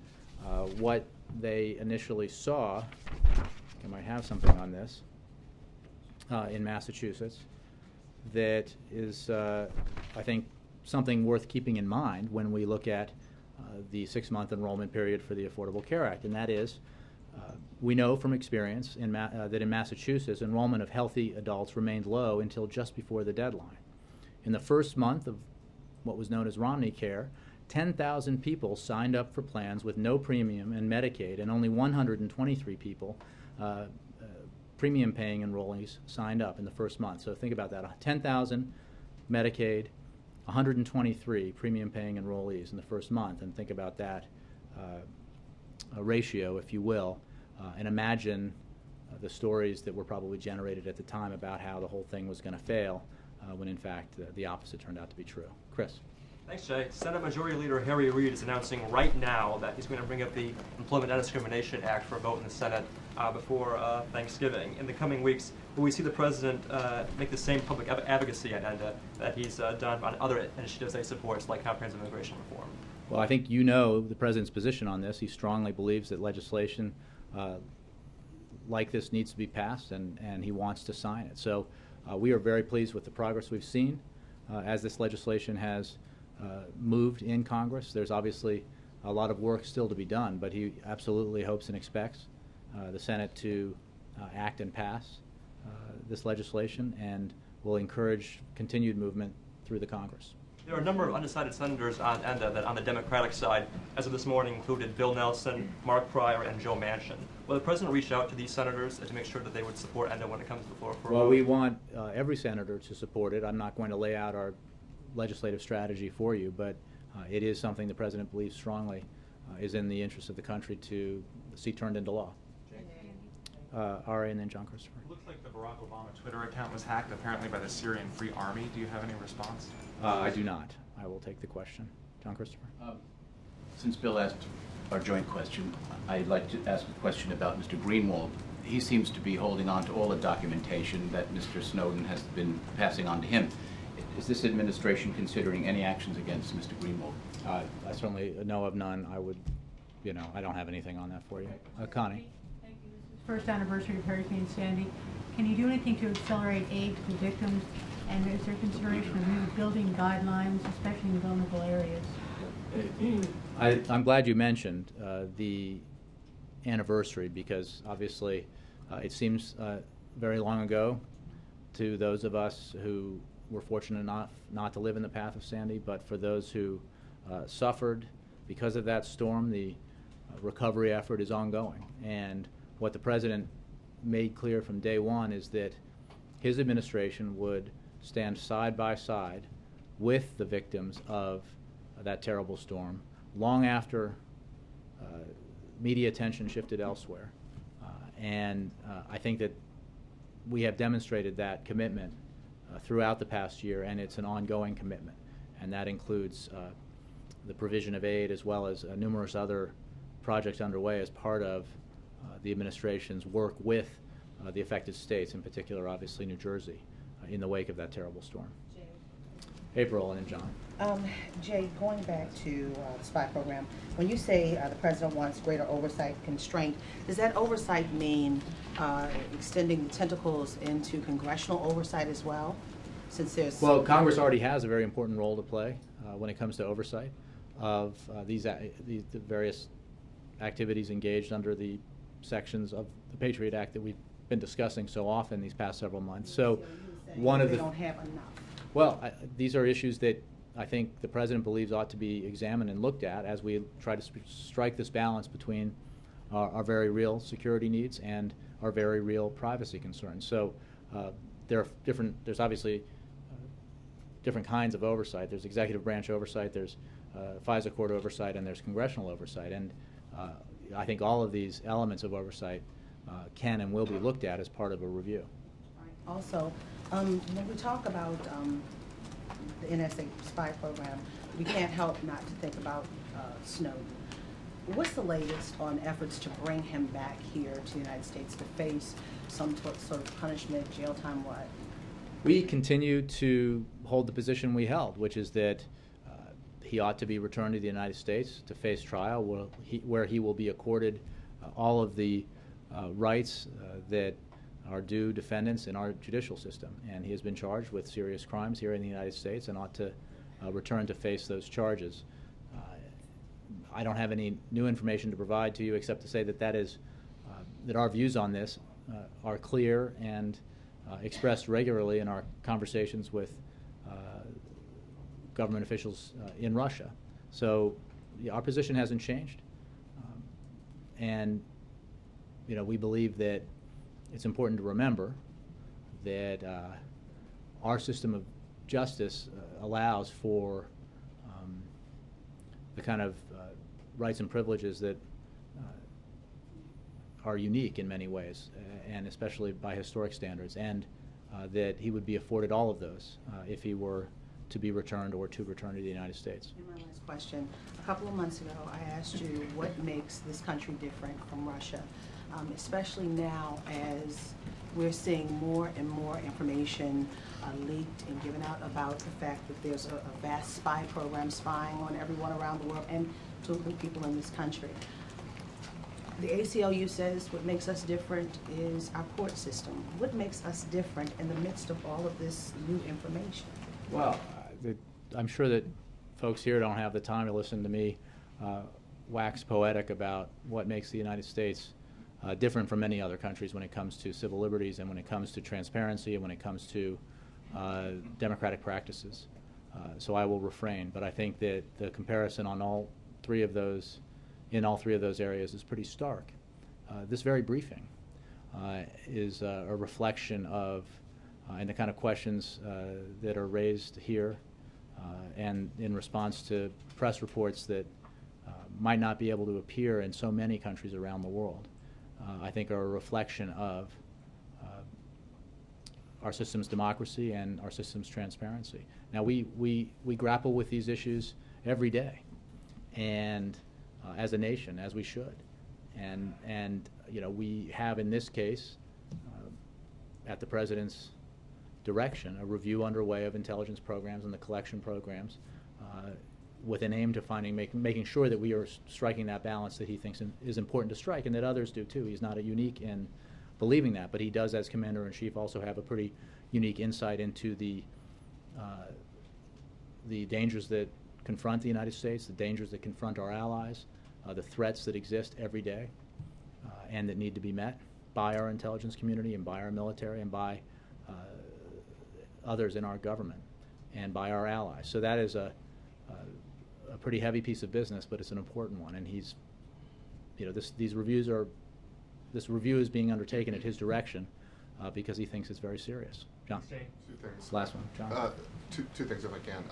what they initially saw. I might have something on this in Massachusetts that is, I think, something worth keeping in mind when we look at the 6-month enrollment period for the Affordable Care Act, and that is, we know from experience that in Massachusetts, enrollment of healthy adults remained low until just before the deadline. In the first month of what was known as Romney Care, 10,000 people signed up for plans with no premium and Medicaid, and only 123 people, premium-paying enrollees, signed up in the first month. So think about that: 10,000 Medicaid, 123 premium-paying enrollees in the first month, and think about that ratio, if you will, and imagine the stories that were probably generated at the time about how the whole thing was going to fail, when in fact the opposite turned out to be true. Chris. Thanks, Jay. Senate Majority Leader Harry Reid is announcing right now that he's going to bring up the Employment Non-Discrimination Act for a vote in the Senate before Thanksgiving. In the coming weeks, will we see the President make the same public advocacy agenda that he's done on other initiatives that he supports, like comprehensive immigration reform? Well, I think you know the President's position on this. He strongly believes that legislation like this needs to be passed, and he wants to sign it. So we are very pleased with the progress we've seen as this legislation has moved in Congress. There's obviously a lot of work still to be done, but he absolutely hopes and expects the Senate to act and pass this legislation, and will encourage continued movement through the Congress. There are a number of undecided senators on ENDA that on the Democratic side, as of this morning, included Bill Nelson, Mark Pryor, and Joe Manchin. Will the President reach out to these senators to make sure that they would support ENDA when it comes to the floor for a Well, vote? we want every senator to support it. I'm not going to lay out our legislative strategy for you, but it is something the President believes strongly is in the interest of the country to see turned into law. RA and then John Christopher. It looks like the Barack Obama Twitter account was hacked, apparently by the Syrian Free Army. Do you have any response? I do not. I will take the question. John Christopher. Since Bill asked our joint question, I'd like to ask a question about Mr. Greenwald. He seems to be holding on to all the documentation that Mr. Snowden has been passing on to him. Is this administration considering any actions against Mr. Greenwald? I certainly know of none. I would, I don't have anything on that for you. Connie. First anniversary of Hurricane Sandy. Can you do anything to accelerate aid to the victims? And is there consideration of new building guidelines, especially in vulnerable areas? I'm glad you mentioned the anniversary, because obviously it seems very long ago to those of us who were fortunate enough not to live in the path of Sandy, but for those who suffered because of that storm, the recovery effort is ongoing. And what the President made clear from day one is that his administration would stand side by side with the victims of that terrible storm long after media attention shifted elsewhere. And I think that we have demonstrated that commitment throughout the past year, and it's an ongoing commitment. And that includes the provision of aid, as well as numerous other projects underway as part of the administration's work with the affected states, in particular, obviously, New Jersey, in the wake of that terrible storm. April and then John. Jay, going back to the spy program, when you say the President wants greater oversight constraint, does that oversight mean extending the tentacles into congressional oversight as well? Since there's Well, Congress already has a very important role to play when it comes to oversight of these various activities engaged under the sections of the Patriot Act that we've been discussing so often these past several months. So one of they the don't have enough. Well, these are issues that I think the President believes ought to be examined and looked at as we try to strike this balance between our very real security needs and our very real privacy concerns. So there's obviously different kinds of oversight. There's executive branch oversight, there's FISA court oversight, and there's congressional oversight. And I think all of these elements of oversight can and will be looked at as part of a review. Also, when we talk about the NSA spy program, we can't help not to think about Snowden. What's the latest on efforts to bring him back here to the United States to face some sort of punishment, jail time, what? We continue to hold the position we held, which is that he ought to be returned to the United States to face trial, where he will be accorded all of the rights that are due defendants in our judicial system. And he has been charged with serious crimes here in the United States and ought to return to face those charges. I don't have any new information to provide to you except to say that that our views on this are clear and expressed regularly in our conversations with government officials in Russia. So our position hasn't changed. And we believe that it's important to remember that our system of justice allows for the kind of rights and privileges that are unique in many ways, and especially by historic standards, and that he would be afforded all of those if he were to be returned or to return to the United States. And my last question. A couple of months ago, I asked you what makes this country different from Russia, especially now as we're seeing more and more information leaked and given out about the fact that there's a vast spy program spying on everyone around the world and to the people in this country. The ACLU says what makes us different is our court system. What makes us different in the midst of all of this new information? Well, I'm sure that folks here don't have the time to listen to me wax poetic about what makes the United States different from many other countries when it comes to civil liberties and when it comes to transparency and when it comes to democratic practices. So I will refrain, but I think that the comparison on in all three of those areas is pretty stark. This very briefing is a reflection of and the kind of questions that are raised here and in response to press reports that might not be able to appear in so many countries around the world, I think are a reflection of our system's democracy and our system's transparency. Now, we grapple with these issues every day, and as a nation, as we should. And you know, we have in this case, at the President's direction, a review underway of intelligence programs and the collection programs with an aim to making sure that we are striking that balance that he thinks is important to strike, and that others do too. He's not unique in believing that, but he does, as Commander-in-Chief, also have a pretty unique insight into the dangers that confront the United States, the dangers that confront our allies, the threats that exist every day and that need to be met by our intelligence community and by our military and by others in our government and by our allies. So that is a pretty heavy piece of business, but it's an important one. And he's, you know, this review is being undertaken at his direction because he thinks it's very serious. John. Two things. Last one, John. Two things, if I can.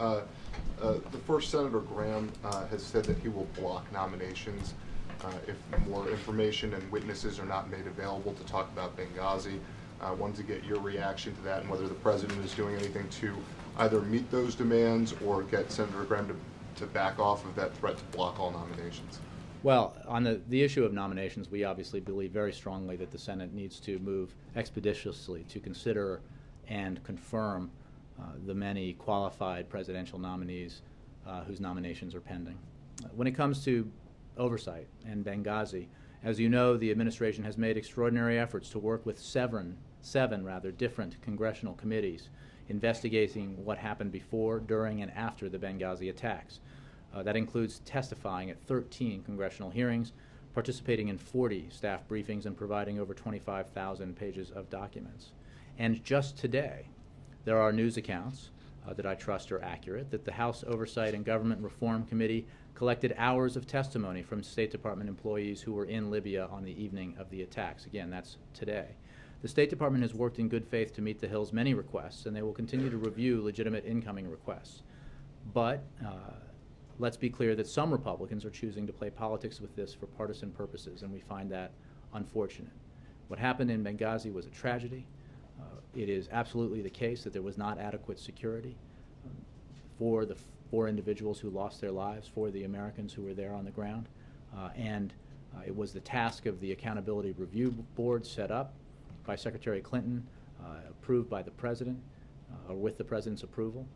The first, Senator Graham has said that he will block nominations if more information and witnesses are not made available to talk about Benghazi. I wanted to get your reaction to that and whether the President is doing anything to either meet those demands or get Senator Graham to back off of that threat to block all nominations. Well, on the issue of nominations, we obviously believe very strongly that the Senate needs to move expeditiously to consider and confirm the many qualified presidential nominees whose nominations are pending. When it comes to oversight and Benghazi, as you know, the administration has made extraordinary efforts to work with seven different congressional committees investigating what happened before, during, and after the Benghazi attacks. That includes testifying at 13 congressional hearings, participating in 40 staff briefings, and providing over 25,000 pages of documents. And just today, there are news accounts that I trust are accurate that the House Oversight and Government Reform Committee collected hours of testimony from State Department employees who were in Libya on the evening of the attacks. Again, that's today. The State Department has worked in good faith to meet the Hill's many requests, and they will continue to review legitimate incoming requests. But let's be clear that some Republicans are choosing to play politics with this for partisan purposes, and we find that unfortunate. What happened in Benghazi was a tragedy. It is absolutely the case that there was not adequate security for the 4 individuals who lost their lives, for the Americans who were there on the ground. It was the task of the Accountability Review Board set up by Secretary Clinton, approved by the President, or with the President's approval,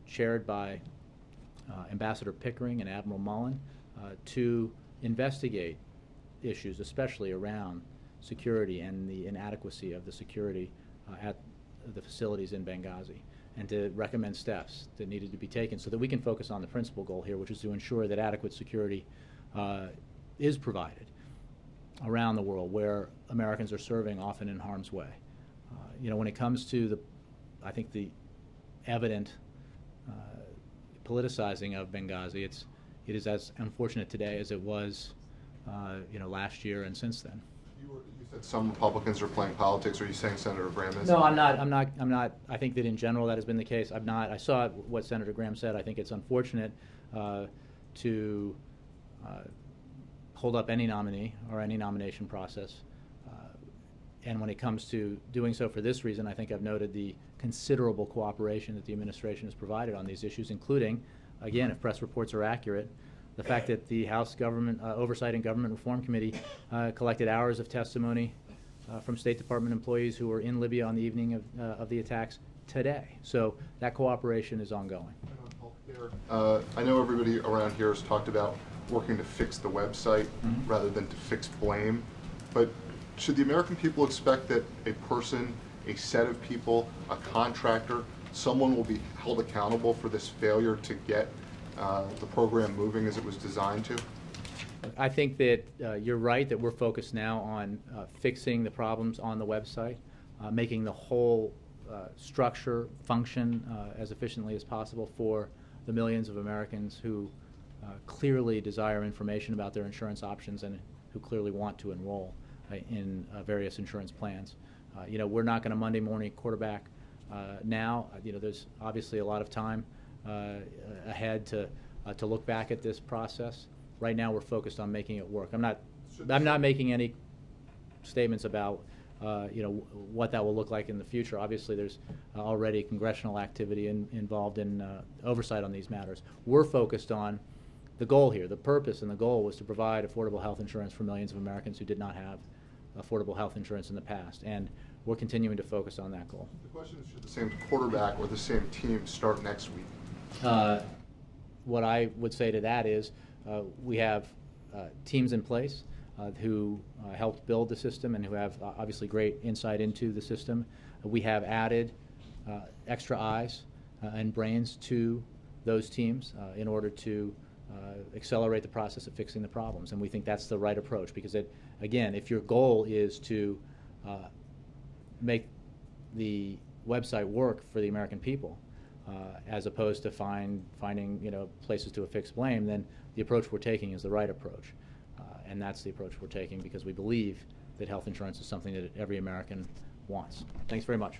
chaired by Ambassador Pickering and Admiral Mullen, to investigate issues, especially around security and the inadequacy of the security at the facilities in Benghazi, and to recommend steps that needed to be taken so that we can focus on the principal goal here, which is to ensure that adequate security is provided around the world where Americans are serving, often in harm's way. You know, when it comes to I think the evident politicizing of Benghazi, it is as unfortunate today as it was, you know, last year and since then. You said some Republicans are playing politics. Are you saying Senator Graham is? No, I'm not. I think that in general that has been the case. I'm not. I saw what Senator Graham said. I think it's unfortunate to hold up any nominee or any nomination process. And when it comes to doing so for this reason, I think I've noted the considerable cooperation that the administration has provided on these issues, including, again, if press reports are accurate, the fact that the House Government Oversight and Government Reform Committee collected hours of testimony from State Department employees who were in Libya on the evening of the attacks today. So that cooperation is ongoing. I know everybody around here has talked about working to fix the website rather than to fix blame, but should the American people expect that a person, a set of people, a contractor, someone will be held accountable for this failure to get the program moving as it was designed to? I think that you're right that we're focused now on fixing the problems on the website, making the whole structure function as efficiently as possible for the millions of Americans who clearly desire information about their insurance options and who clearly want to enroll in various insurance plans. You know, we're not going to Monday morning quarterback now. You know, there's obviously a lot of time ahead to look back at this process. Right now, we're focused on making it work. I'm not making any statements about you know, what that will look like in the future. Obviously, there's already congressional activity involved in oversight on these matters. We're focused on the goal here. The purpose and the goal was to provide affordable health insurance for millions of Americans who did not have affordable health insurance in the past, and we're continuing to focus on that goal. The question is, should the same quarterback or the same team start next week? What I would say to that is we have teams in place who helped build the system and who have obviously great insight into the system. We have added extra eyes and brains to those teams in order to accelerate the process of fixing the problems, and we think that's the right approach because, again, if your goal is to make the website work for the American people, as opposed to finding you know, places to affix blame, then the approach we're taking is the right approach. And that's the approach we're taking because we believe that health insurance is something that every American wants. Thanks very much.